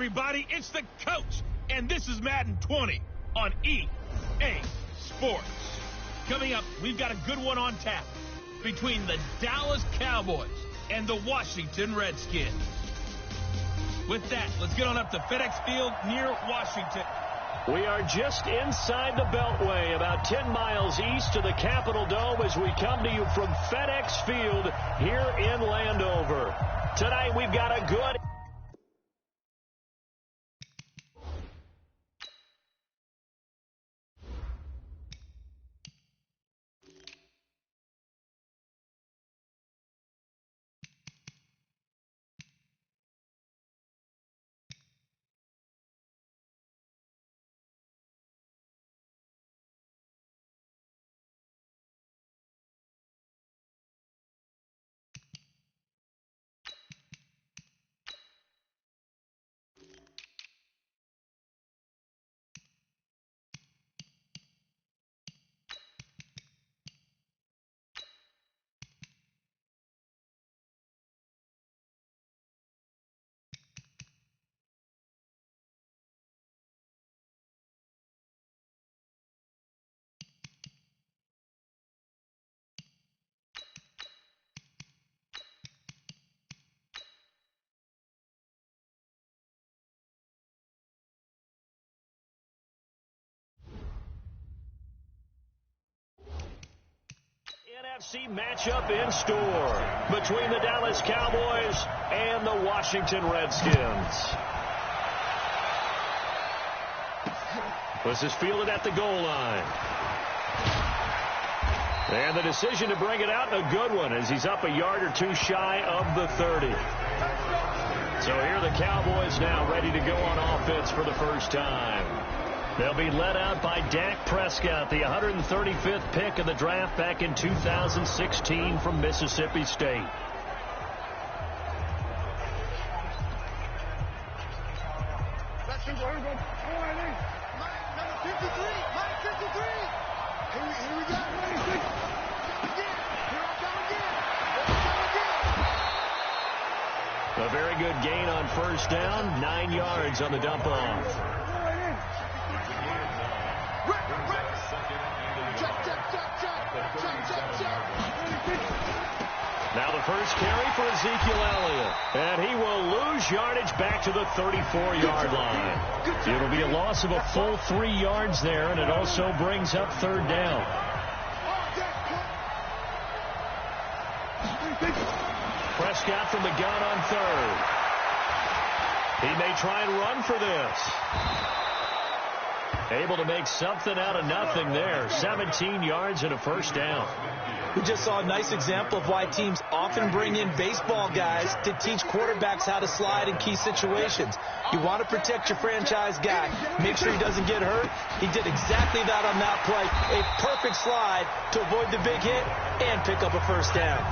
everybody. It's the coach, and this is Madden 20 on EA Sports. Coming up, we've got a good one on tap between the Dallas Cowboys and the Washington Redskins. With that, let's get on up to FedEx Field near Washington. We are just inside the Beltway, about 10 miles east of the Capitol Dome as we come to you from FedEx Field here in Landover. Tonight we've got a good... NFC matchup in store between the Dallas Cowboys and the Washington Redskins. This is fielded at the goal line. And the decision to bring it out, a good one, as he's up a yard or two shy of the 30. So here are the Cowboys now ready to go on offense for the first time. They'll be led out by Dak Prescott, the 135th pick of the draft back in 2016 from Mississippi State. A very good gain on first down, 9 yards on the dump off. Now the first carry for Ezekiel Elliott. And he will lose yardage back to the 34-yard line. It'll be a loss of a full 3 yards there, and it also brings up third down. Prescott from the gun on third. He may try and run for this. Able to make something out of nothing there. 17 yards and a first down. We just saw a nice example of why teams often bring in baseball guys to teach quarterbacks how to slide in key situations. You want to protect your franchise guy. Make sure he doesn't get hurt. He did exactly that on that play. A perfect slide to avoid the big hit and pick up a first down.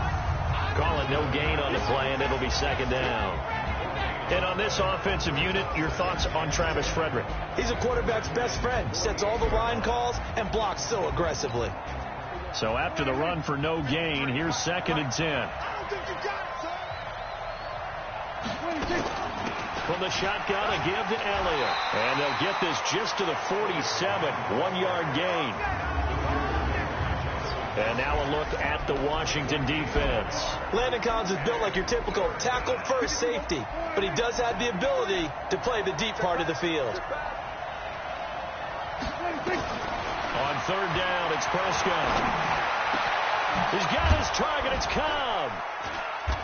Call it no gain on the play, and it'll be second down. And on this offensive unit, your thoughts on Travis Frederick? He's a quarterback's best friend. Sets all the line calls and blocks so aggressively. So after the run for no gain, here's 2nd and 10. From the shotgun, a give to Elliott. And they'll get this just to the 47, 1-yard gain. And now a look at the Washington defense. Landon Collins is built like your typical tackle-first safety, but he does have the ability to play the deep part of the field. On third down, it's Prescott. He's got his target. It's Cobb.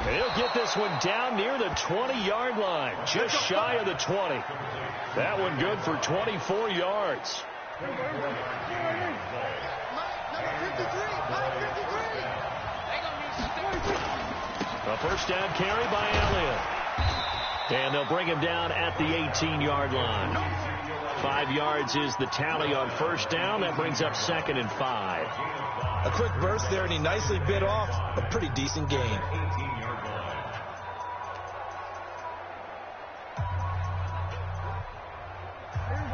He'll get this one down near the 20-yard line, just shy of the 20. That one good for 24 yards. A first down carry by Elliott. And they'll bring him down at the 18-yard line. 5 yards is the tally on first down. That brings up 2nd and 5. A quick burst there, and he nicely bit off a pretty decent gain.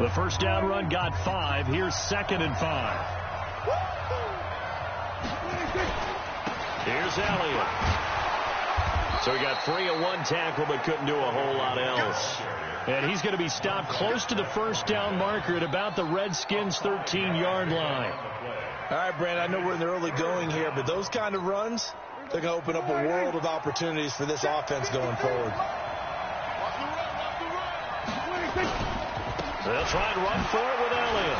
The first down run got 5. Here's 2nd and 5. Here's Elliott. So he got 3 on 1 tackle, but couldn't do a whole lot else. And he's going to be stopped close to the first down marker at about the Redskins' 13-yard line. All right, Brandon, I know we're in the early going here, but those kind of runs, they're going to open up a world of opportunities for this offense going forward. They'll try and run for it with Elliott.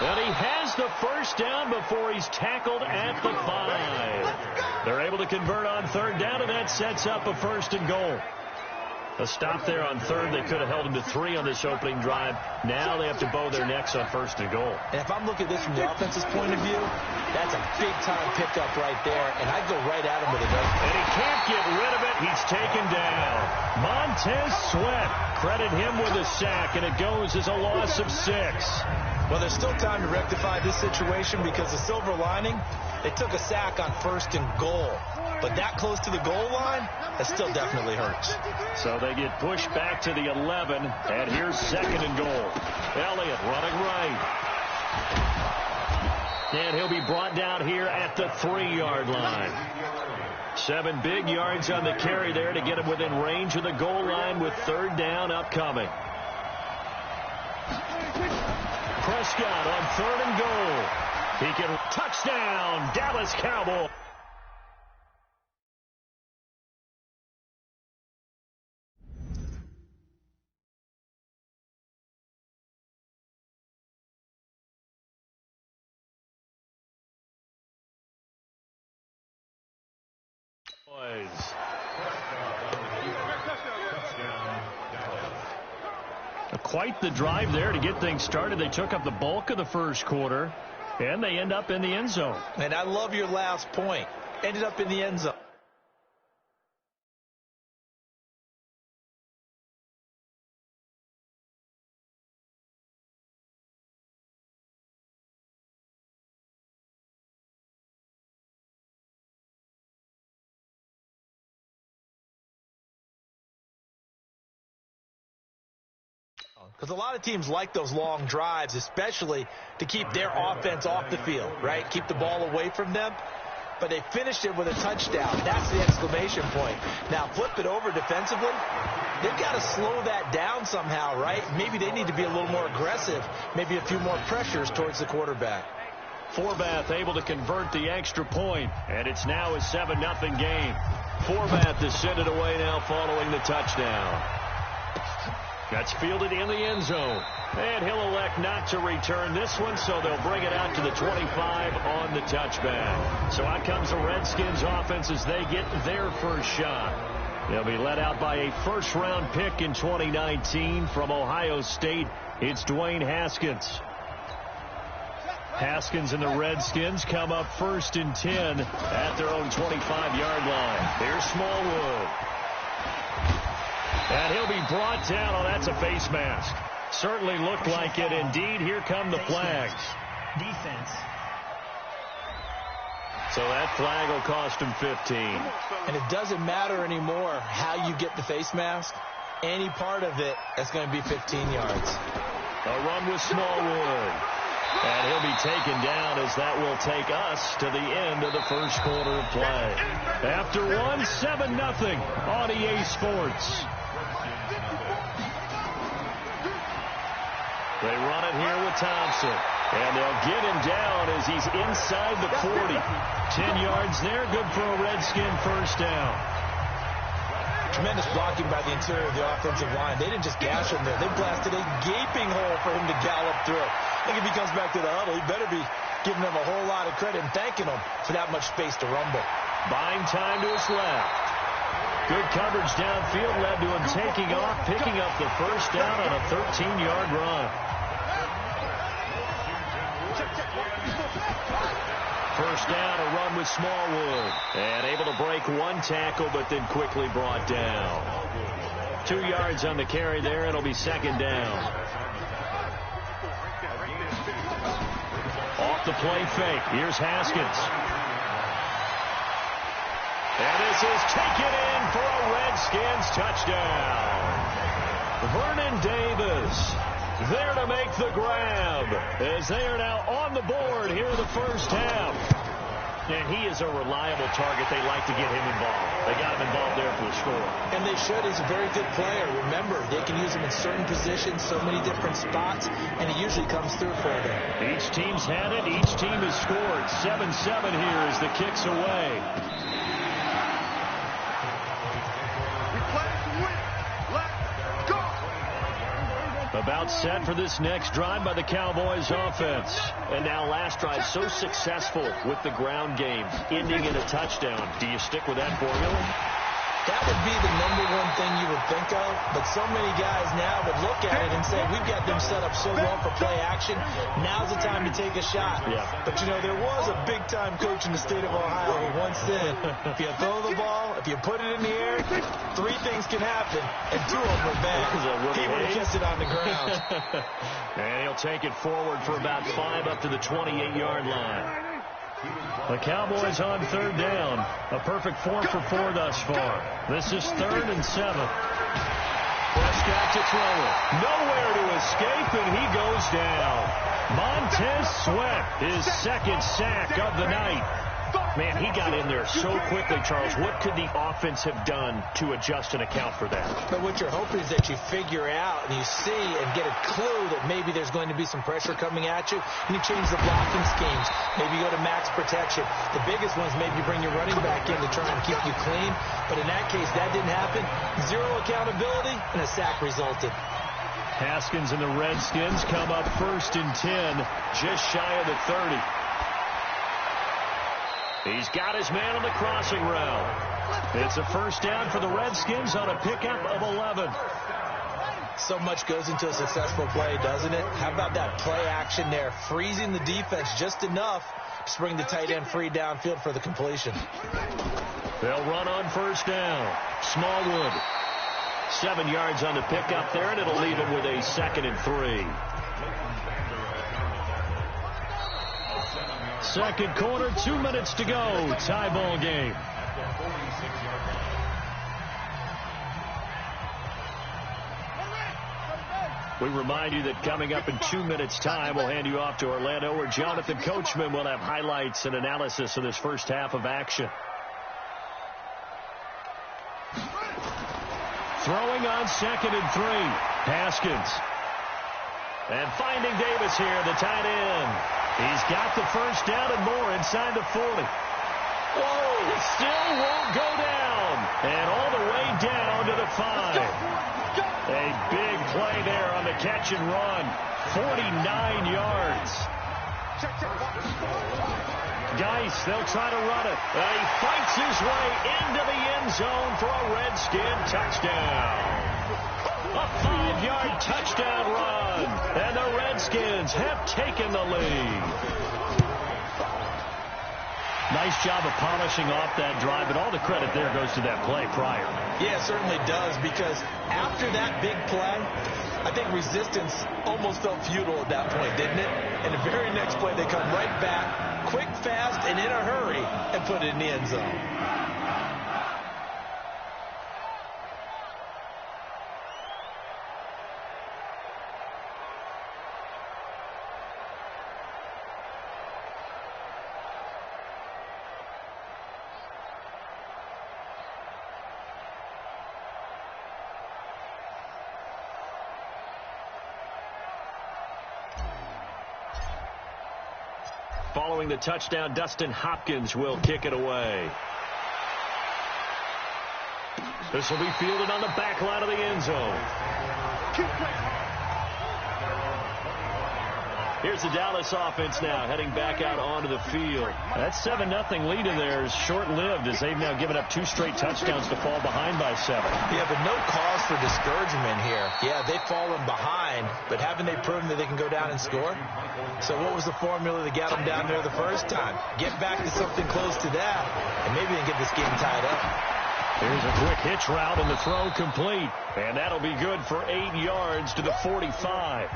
And he has the first down before he's tackled at the 5. They're able to convert on 3rd down, and that sets up a 1st and goal. A stop there on 3rd. They could have held him to 3 on this opening drive. Now they have to bow their necks on 1st and goal. And if I'm looking at this from the offense's point of view, that's a big-time pickup right there, and I'd go right at him with a gun. And he can't get rid of it. He's taken down. Montez Sweat, credit him with a sack, and it goes as a loss of 6. Well, there's still time to rectify this situation because the silver lining, they took a sack on 1st and goal. But that close to the goal line, that still definitely hurts. So they get pushed back to the 11, and here's 2nd and goal. Elliott running right. And he'll be brought down here at the 3-yard line. 7 big yards on the carry there to get him within range of the goal line with 3rd down upcoming. Prescott on 3rd and goal. He can touchdown, Dallas Cowboys. Quite the drive there to get things started. They took up the bulk of the first quarter, and they end up in the end zone. And I love your last point. Ended up in the end zone. Because a lot of teams like those long drives, especially to keep their offense off the field, right? Keep the ball away from them. But they finished it with a touchdown. That's the exclamation point. Now, flip it over defensively. They've got to slow that down somehow, right? Maybe they need to be a little more aggressive. Maybe a few more pressures towards the quarterback. Forbath able to convert the extra point, and it's now a 7-0 game. Forbath is sent it away now following the touchdown. That's fielded in the end zone. And he'll elect not to return this one, so they'll bring it out to the 25 on the touchback. So out comes the Redskins offense as they get their first shot. They'll be led out by a first-round pick in 2019 from Ohio State. It's Dwayne Haskins. Haskins and the Redskins come up 1st and 10 at their own 25-yard line. Here's Smallwood. And he'll be brought down. Oh, that's a face mask. Certainly looked like it. Indeed, here come the flags. Defense. So that flag will cost him 15. And it doesn't matter anymore how you get the face mask. Any part of it, that's going to be 15 yards. A run with Smallwood. And he'll be taken down as that will take us to the end of the first quarter of play. After 7-0 on EA Sports. They run it here with Thompson. And they'll get him down as he's inside the 40. 10 yards there, good for a Redskin first down. Tremendous blocking by the interior of the offensive line. They didn't just gash him there. They blasted a gaping hole for him to gallop through. I think if he comes back to the huddle, he better be giving them a whole lot of credit and thanking them for that much space to rumble. Buying time to his left. Good coverage downfield led to him taking off, picking up the first down on a 13-yard run. First down, a run with Smallwood. And able to break one tackle, but then quickly brought down. 2 yards on the carry there. It'll be 2nd down. Off the play fake. Here's Haskins. And this is taken in for a Redskins touchdown. Vernon Davis there to make the grab as they are now on the board here in the first half. And he is a reliable target. They like to get him involved. They got him involved there for the score. And they should. He's a very good player. Remember, they can use him in certain positions, so many different spots, and he usually comes through for them. Each team's had it. Each team has scored. 7-7 here as the kick's away. About set for this next drive by the Cowboys offense. And now last drive so successful with the ground game, ending in a touchdown. Do you stick with that formula? That would be the number one thing you would think of, but so many guys now would look at it and say, we've got them set up so well for play action, now's the time to take a shot. Yeah. But, you know, there was a big-time coach in the state of Ohio who once said, if you throw the ball, if you put it in the air, 3 things can happen, and 2 of them are bad. He would have kissed it on the ground. And he'll take it forward for about 5 up to the 28-yard line. The Cowboys on 3rd down. A perfect 4 for 4 thus far. This is 3rd and 7. Prescott to throw it. Nowhere to escape, and he goes down. Montez Sweat, his 2nd sack of the night. Man, he got in there so quickly, Charles. What could the offense have done to adjust and account for that? But what you're hoping is that you figure out and you see and get a clue that maybe there's going to be some pressure coming at you, and you change the blocking schemes. Maybe you go to max protection. The biggest one is maybe you bring your running back in to try and keep you clean. But in that case, that didn't happen. 0 accountability, and a sack resulted. Haskins and the Redskins come up 1st and 10, just shy of the 30. He's got his man on the crossing route. It's a 1st down for the Redskins on a pickup of 11. So much goes into a successful play, doesn't it? How about that play action there? Freezing the defense just enough to bring the tight end free downfield for the completion. They'll run on 1st down. Smallwood. 7 yards on the pickup there, and it'll leave it with a 2nd and 3. Second quarter, 2 minutes to go. Tie ball game. We remind you that coming up in 2 minutes' time, we'll hand you off to Orlando, where Jonathan Coachman will have highlights and analysis of this first half of action. Throwing on 2nd and 3. Haskins. And finding Davis here, the tight end. He's got the 1st down and more inside the 40. Whoa, still won't go down. And all the way down to the 5. A big play there on the catch and run. 49 yards. Geis, they'll try to run it. He fights his way into the end zone for a Redskin touchdown. A 5-yard touchdown run. And the Redskins have taken the lead. Nice job of polishing off that drive, but all the credit there goes to that play prior. Yeah, it certainly does, because after that big play, I think resistance almost felt futile at that point, didn't it? And the very next play, they come right back, quick, fast, and in a hurry, and put it in the end zone. Following the touchdown, Dustin Hopkins will kick it away. This will be fielded on the back line of the end zone. Here's the Dallas offense now, heading back out onto the field. That 7-0 lead in there is short-lived, as they've now given up 2 straight touchdowns to fall behind by 7. Yeah, but no cause for discouragement here. Yeah, they've fallen behind, but haven't they proven that they can go down and score? So what was the formula that got them down there the first time? Get back to something close to that, and maybe they can get this game tied up. Here's a quick hitch route, and the throw complete. And that'll be good for 8 yards to the 45.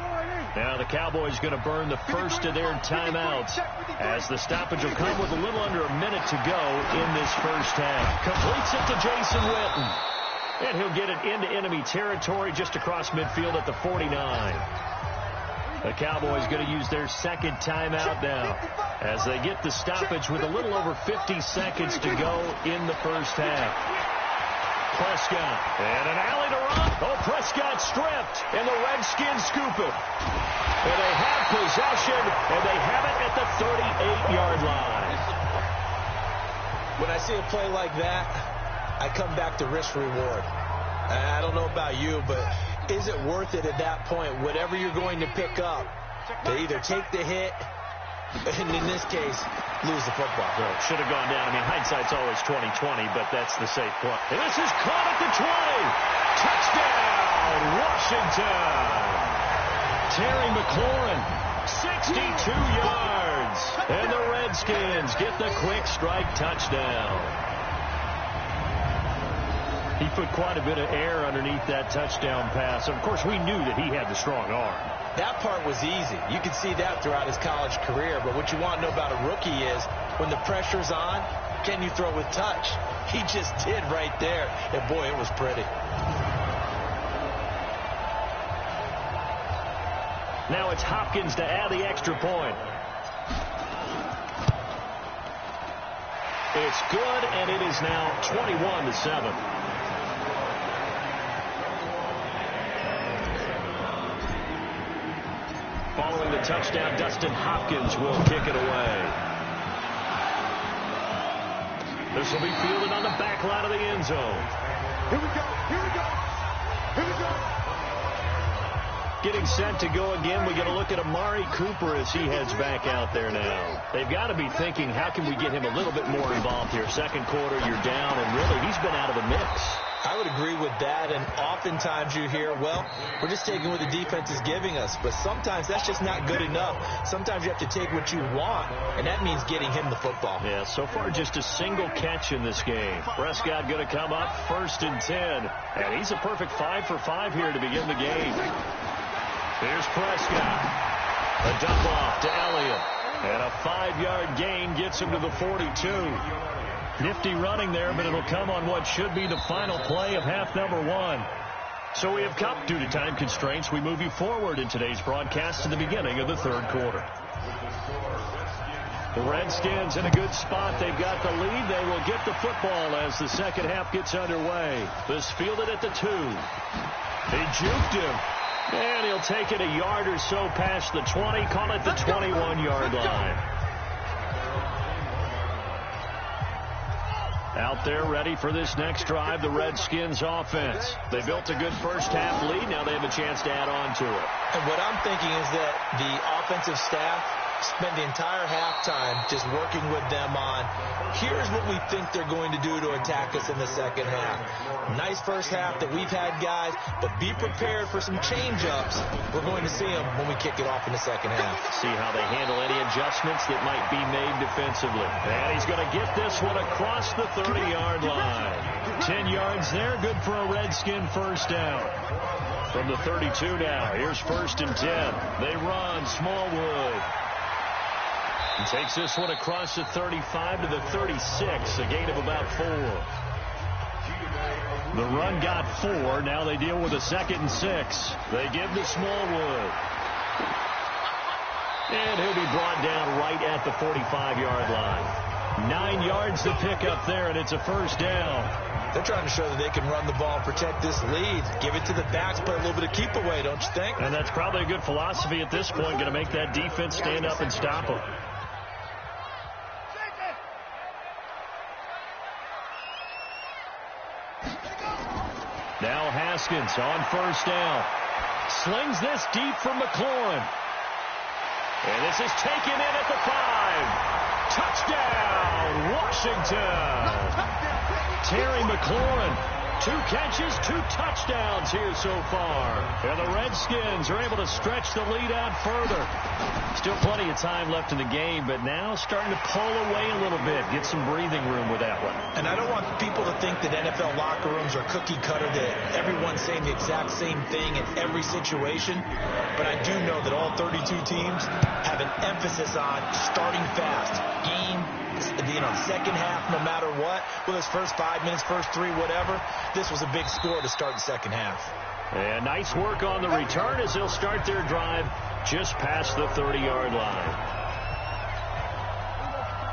Now the Cowboys going to burn the first of their timeouts, as the stoppage will come with a little under a minute to go in this first half. Completes it to Jason Witten. And he'll get it into enemy territory just across midfield at the 49. The Cowboys going to use their second timeout now as they get the stoppage with a little over 50 seconds to go in the first half. Prescott, and an alley to run. Oh, Prescott stripped, and the Redskins scoop it. And they have possession, and they have it at the 38-yard line. When I see a play like that, I come back to risk-reward. I don't know about you, but is it worth it at that point, whatever you're going to pick up, to either take the hit, and in this case, lose the football? Right. Should have gone down. I mean, hindsight's always 20/20, but that's the safe play. And this is caught at the 20. Touchdown, Washington. Terry McLaurin, 62 yards. And the Redskins get the quick strike touchdown. He put quite a bit of air underneath that touchdown pass. Of course, we knew that he had the strong arm. That part was easy. You could see that throughout his college career. But what you want to know about a rookie is when the pressure's on, can you throw with touch? He just did right there. And, boy, it was pretty. Now it's Hopkins to add the extra point. It's good, and it is now 21-7. Following the touchdown, Dustin Hopkins will kick it away. This will be fielded on the back line of the end zone. Here we go, here we go, here we go. Getting set to go again, we get a look at Amari Cooper as he heads back out there now. They've got to be thinking, how can we get him a little bit more involved here? Second quarter, you're down, and really, he's been out of the mix. I would agree with that, and oftentimes you hear, well, we're just taking what the defense is giving us, but sometimes that's just not good enough. Sometimes you have to take what you want, and that means getting him the football. Yeah, so far just a single catch in this game. Prescott going to come up 1st and 10, and he's a perfect 5 for 5 here to begin the game. Here's Prescott. A dump off to Elliott, and a 5-yard gain gets him to the 42. Nifty running there, but it'll come on what should be the final play of half number 1. So we have come, due to time constraints, we move you forward in today's broadcast to the beginning of the third quarter. The Redskins in a good spot. They've got the lead. They will get the football as the second half gets underway. This fielded at the 2. They juked him. And he'll take it a yard or so past the 20, call it the 21-yard line. Out there ready for this next drive, the Redskins offense. They built a good first half lead. Now they have a chance to add on to it. And what I'm thinking is that the offensive staff spent the entire halftime just working with them on, here's what we think they're going to do to attack us in the second half. Nice first half that we've had, guys, but be prepared for some change-ups. We're going to see them when we kick it off in the second half. See how they handle any adjustments that might be made defensively. And he's going to get this one across the 30-yard line. 10 yards there, good for a Redskin first down. From the 32 now, here's 1st and 10. They run, Smallwood. He takes this one across the 35 to the 36, a gain of about 4. The run got 4. Now they deal with a 2nd and 6. They give to Smallwood. And he'll be brought down right at the 45-yard line. 9 yards to pick up there, and it's a first down. They're trying to show that they can run the ball and protect this lead. Give it to the backs, play a little bit of keep away, don't you think? And that's probably a good philosophy at this point, going to make that defense stand up and stop them. Now Haskins on first down. Slings this deep from McLaurin. And this is taken in at the 5. Touchdown, Washington. Terry McLaurin, 2 catches, 2 touchdowns here so far. And the Redskins are able to stretch the lead out further. Still plenty of time left in the game, but now starting to pull away a little bit. Get some breathing room with that one. And I don't want people to think that NFL locker rooms are cookie cutter, that everyone's saying the exact same thing in every situation. But I do know that all 32 teams have an emphasis on starting fast. Second half, no matter what, whether it's first 5 minutes, first 3, whatever, this was a big score to start the second half. And nice work on the return as they'll start their drive just past the 30-yard line.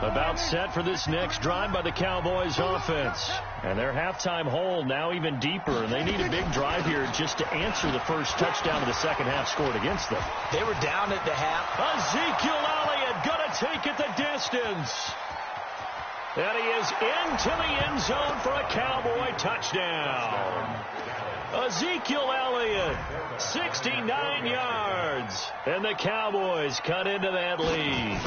About set for this next drive by the Cowboys offense. And their halftime hole now even deeper, and they need a big drive here just to answer the first touchdown of the second half scored against them. They were down at the half. Ezekiel Elliott gonna take it the distance. And he is into the end zone for a Cowboy touchdown. Ezekiel Elliott, 69 yards. And the Cowboys cut into that lead.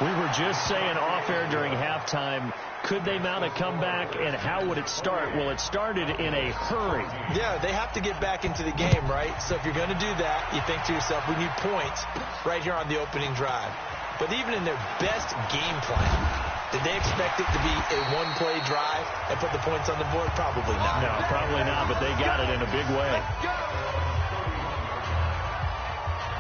We were just saying off-air during halftime, could they mount a comeback, and how would it start? Well, it started in a hurry. Yeah, they have to get back into the game, right? So if you're going to do that, you think to yourself, we need points right here on the opening drive. But even in their best game plan, did they expect it to be a one-play drive and put the points on the board? Probably not. No, probably not, but they got it in a big way.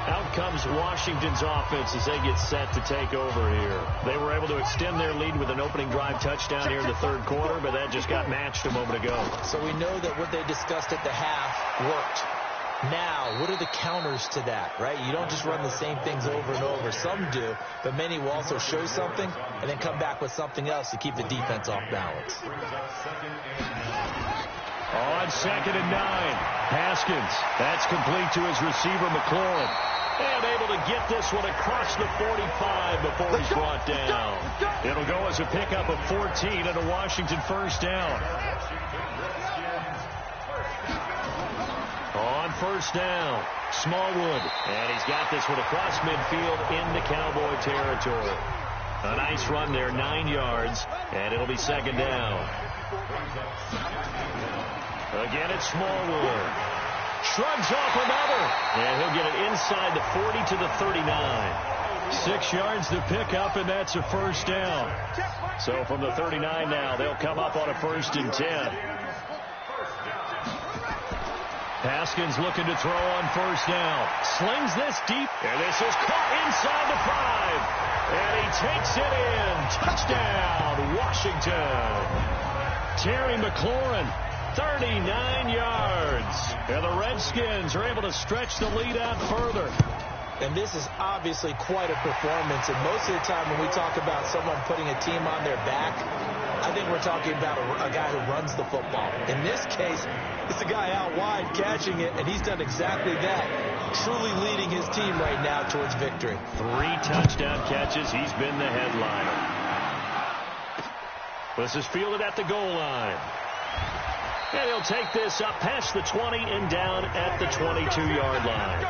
Out comes Washington's offense as they get set to take over here. They were able to extend their lead with an opening drive touchdown here in the third quarter, but that just got matched a moment ago. So we know that what they discussed at the half worked. Now, what are the counters to that, right? You don't just run the same things over and over. Some do, but many will also show something and then come back with something else to keep the defense off balance. On 2nd and 9, Haskins. That's complete to his receiver, McLaurin. And able to get this one across the 45 before he's brought down. It'll go as a pickup of 14 and a Washington first down. On first down, Smallwood. And he's got this one across midfield into Cowboy territory. A nice run there, 9 yards, and it'll be second down. Again, it's Smallwood. Shrugs off another. And he'll get it inside the 40 to the 39. 6 yards to pick up, and that's a first down. So from the 39 now, they'll come up on a 1st and 10. Haskins looking to throw on first down. Slings this deep, and this is caught inside the 5. And he takes it in. Touchdown, Washington. Terry McLaurin, 39 yards. And the Redskins are able to stretch the lead out further. And this is obviously quite a performance. And most of the time when we talk about someone putting a team on their back, I think we're talking about a guy who runs the football. In this case, it's a guy out wide catching it, and he's done exactly that, truly leading his team right now towards victory. 3 touchdown catches. He's been the headliner. This is fielded at the goal line. And he'll take this up past the 20 and down at the 22-yard line.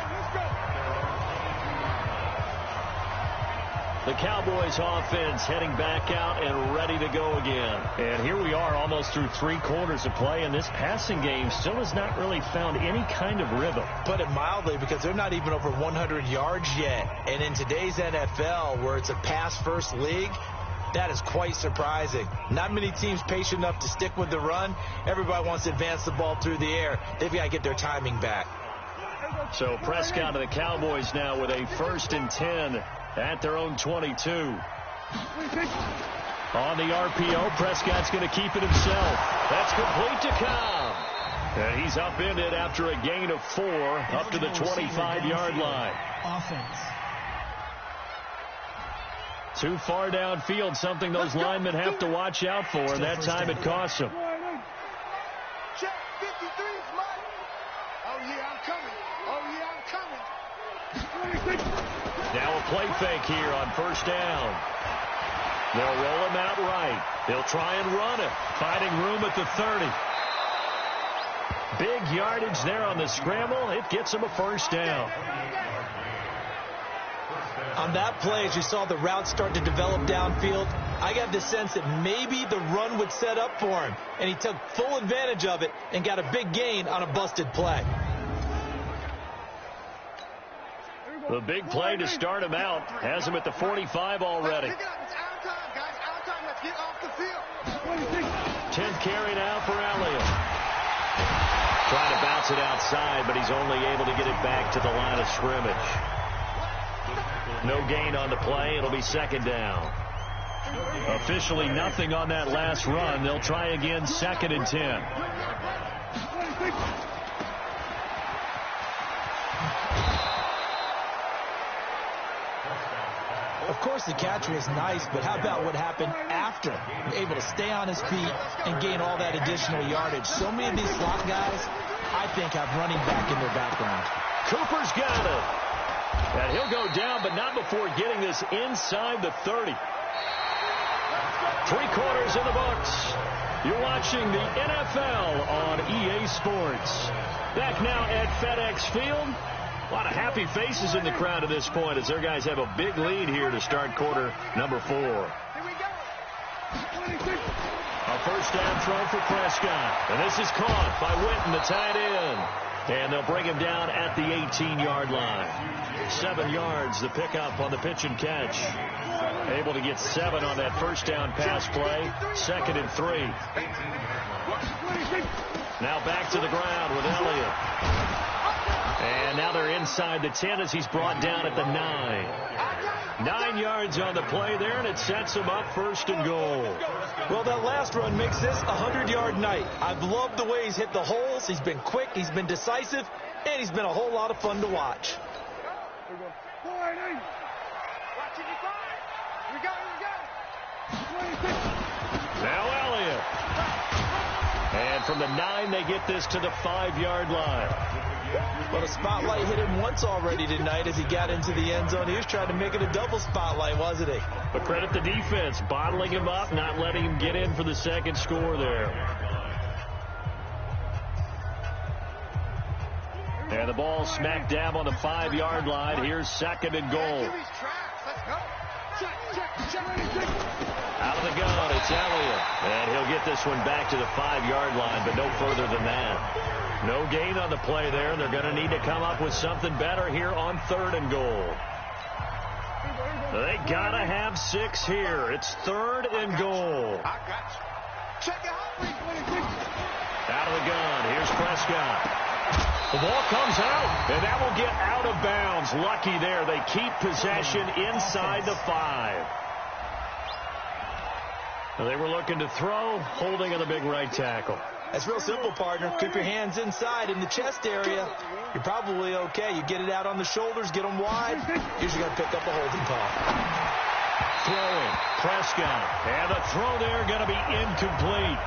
The Cowboys offense heading back out and ready to go again. And here we are almost through 3 quarters of play, and this passing game still has not really found any kind of rhythm. Put it mildly, because they're not even over 100 yards yet. And in today's NFL, where it's a pass-first league, that is quite surprising. Not many teams patient enough to stick with the run. Everybody wants to advance the ball through the air. They've got to get their timing back. So Prescott of the Cowboys now with a 1st and 10 at their own 22. On the RPO, Prescott's going to keep it himself. That's complete to Cobb. And he's upended after a gain of 4 up to the 25-yard line. Offense. Too far downfield, something those linemen have to watch out for, and that time it costs them. Check 53's mine. Oh, yeah, I'm coming. Oh, yeah, I'm coming. Now a play fake here on first down. They'll roll him out right. They'll try and run it, finding room at the 30. Big yardage there on the scramble. It gets him a first down. On that play, as you saw the route start to develop downfield, I got the sense that maybe the run would set up for him, and he took full advantage of it and got a big gain on a busted play. The big play to start him out has him at the 45 already. 10th carry now for Elliott. Trying to bounce it outside, but he's only able to get it back to the line of scrimmage. No gain on the play. It'll be second down. Officially nothing on that last run. They'll try again, 2nd and 10. Of course, the catch was nice, but how about what happened after? Able to stay on his feet and gain all that additional yardage. So many of these slot guys, I think, have running back in their background. Cooper's got it. And he'll go down, but not before getting this inside the 30. 3 quarters in the books. You're watching the NFL on EA Sports. Back now at FedEx Field. A lot of happy faces in the crowd at this point as their guys have a big lead here to start quarter number 4. Here we go. A first down throw for Prescott. And this is caught by Witten, the tight end. And they'll bring him down at the 18-yard line. 7 yards, the pickup on the pitch and catch. Able to get 7 on that first down pass play. 2nd and 3. Now back to the ground with Elliott. And now they're inside the 10 as he's brought down at the 9. 9 yards on the play there, and it sets him up 1st and goal. Well, that last run makes this a 100-yard night. I've loved the way he's hit the holes. He's been quick, he's been decisive, and he's been a whole lot of fun to watch. Now Elliott. And from the 9, they get this to the 5-yard line. Well, the spotlight hit him once already tonight as he got into the end zone. He was trying to make it a double spotlight, wasn't he? But credit the defense, bottling him up, not letting him get in for the 2nd score there. And the ball smack dab on the 5-yard line. Here's 2nd and goal. Out of the gun, it's Elliott. And he'll get this one back to the 5-yard line, but no further than that. No gain on the play there. They're going to need to come up with something better here on 3rd and goal. They got to have 6 here. It's 3rd and goal. Out of the gun. Here's Prescott. The ball comes out, and that will get out of bounds. Lucky there. They keep possession inside the 5. They were looking to throw, holding on the big right tackle. That's real simple, partner. Keep your hands inside in the chest area. You're probably okay. You get it out on the shoulders, get them wide. Usually got to pick up a holding call. Throwing, Prescott. And the throw there going to be incomplete.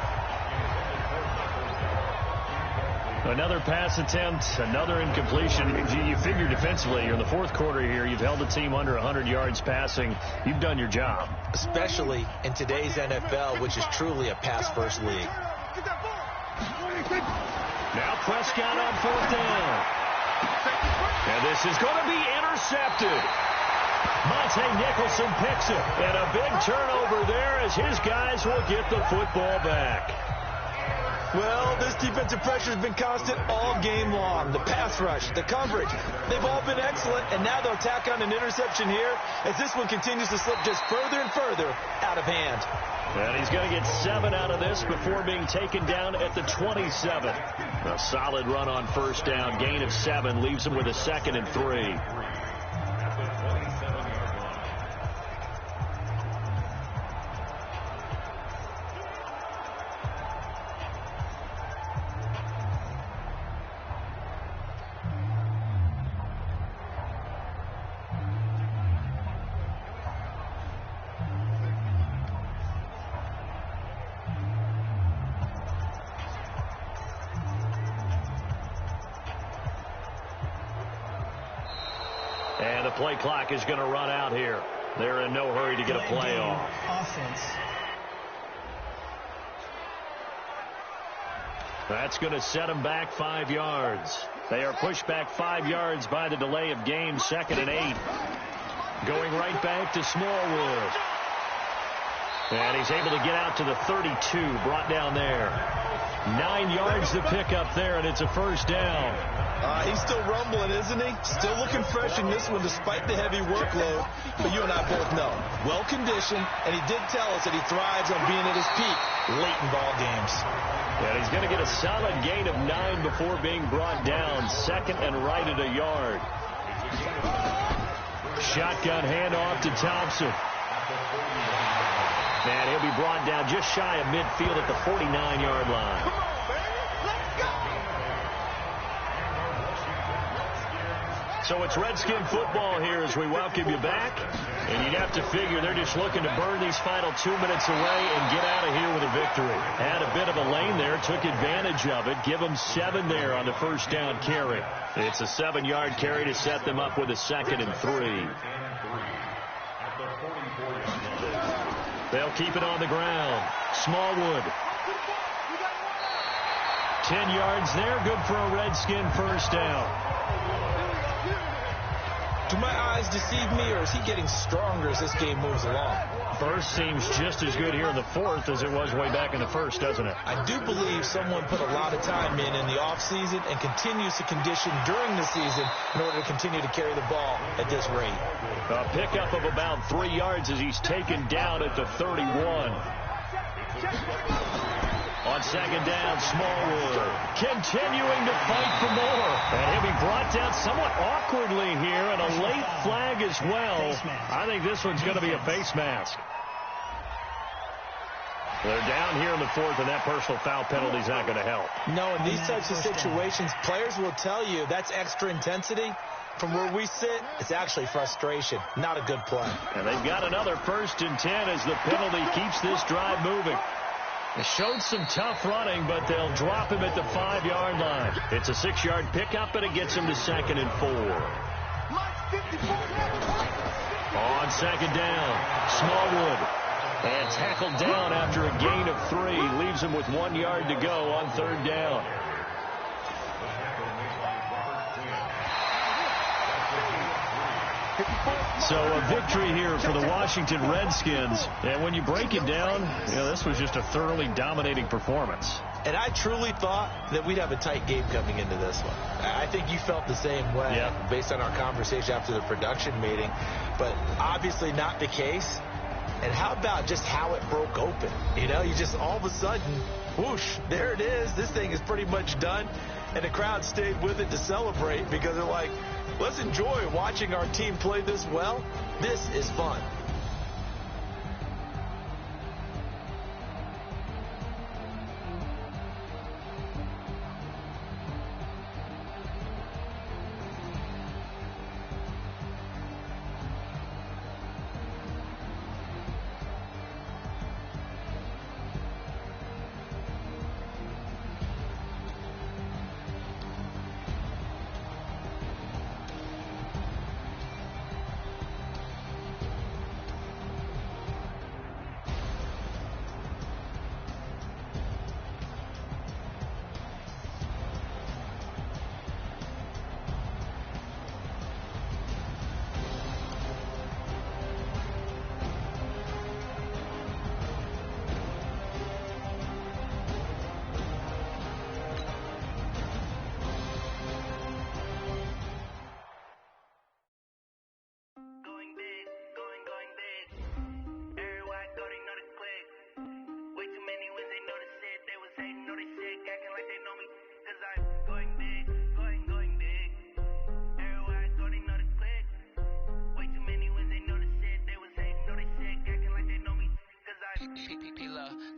Another pass attempt, another incompletion. You figure defensively, you're in the 4th quarter here. You've held the team under 100 yards passing. You've done your job. Especially in today's NFL, which is truly a pass-first league. Now Prescott on 4th down. And this is going to be intercepted. Monte Nicholson picks it. And a big turnover there as his guys will get the football back. Well, this defensive pressure has been constant all game long. The pass rush, the coverage, they've all been excellent, and now they'll tack on an interception here as this one continues to slip just further and further out of hand. And he's going to get 7 out of this before being taken down at the 27. A solid run on 1st down. Gain of 7 leaves him with a 2nd and 3. And the play clock is going to run out here. They're in no hurry to get a play off. Offense. That's going to set them back 5 yards. They are pushed back 5 yards by the delay of game. 2nd and 8. Going right back to Smallwood. And he's able to get out to the 32. Brought down there. 9 yards to pick up there, and it's a 1st down. He's still rumbling, isn't he? Still looking fresh in this one despite the heavy workload. But you and I both know, well-conditioned, and he did tell us that he thrives on being at his peak late in ball games. And he's going to get a solid gain of 9 before being brought down. 2nd and right at a yard. Shotgun handoff to Thompson. And he'll be brought down just shy of midfield at the 49-yard line. So it's Redskin football here as we welcome you back. And you'd have to figure they're just looking to burn these final 2 minutes away and get out of here with a victory. Had a bit of a lane there, took advantage of it. Give them 7 there on the first down carry. It's a 7-yard carry to set them up with a 2nd and 3. They'll keep it on the ground. Smallwood. 10 yards there, good for a Redskin first down. Do my eyes deceive me, or is he getting stronger as this game moves along? First seems just as good here in the 4th as it was way back in the 1st, doesn't it? I do believe someone put a lot of time in the offseason and continues to condition during the season in order to continue to carry the ball at this rate. A pickup of about 3 yards as he's taken down at the 31. On 2nd down, Smallwood continuing to fight for more. And he'll be brought down somewhat awkwardly here, and a late flag as well. I think this one's going to be a face mask. They're down here in the 4th, and that personal foul penalty is not going to help. No, in these types of situations, players will tell you that's extra intensity. From where we sit, it's actually frustration. Not a good play. And they've got another 1st and 10 as the penalty keeps this drive moving. It showed some tough running, but they'll drop him at the 5-yard line. It's a 6-yard pickup, and it gets him to 2nd and 4. On 2nd down, Smallwood. And tackled down after a gain of 3. Leaves him with 1 yard to go on 3rd down. So a victory here for the Washington Redskins. And when you break it down, this was just a thoroughly dominating performance. And I truly thought that we'd have a tight game coming into this one. I think you felt the same way based on our conversation after the production meeting. But obviously not the case. And how about just how it broke open? You just all of a sudden, whoosh, there it is. This thing is pretty much done. And the crowd stayed with it to celebrate because they're like, let's enjoy watching our team play this well. This is fun.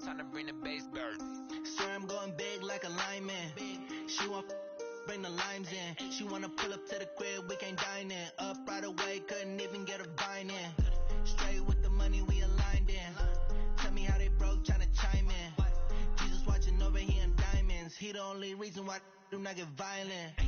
Time to bring the bass bird. Sir, I'm going big like a lineman. She want bring the limes in. She wanna pull up to the crib, we can't dine in. Up right away, couldn't even get a vine in. Straight with the money we aligned in. Tell me how they broke, tryna chime in. Jesus watching over here in diamonds. He the only reason why do not get violent.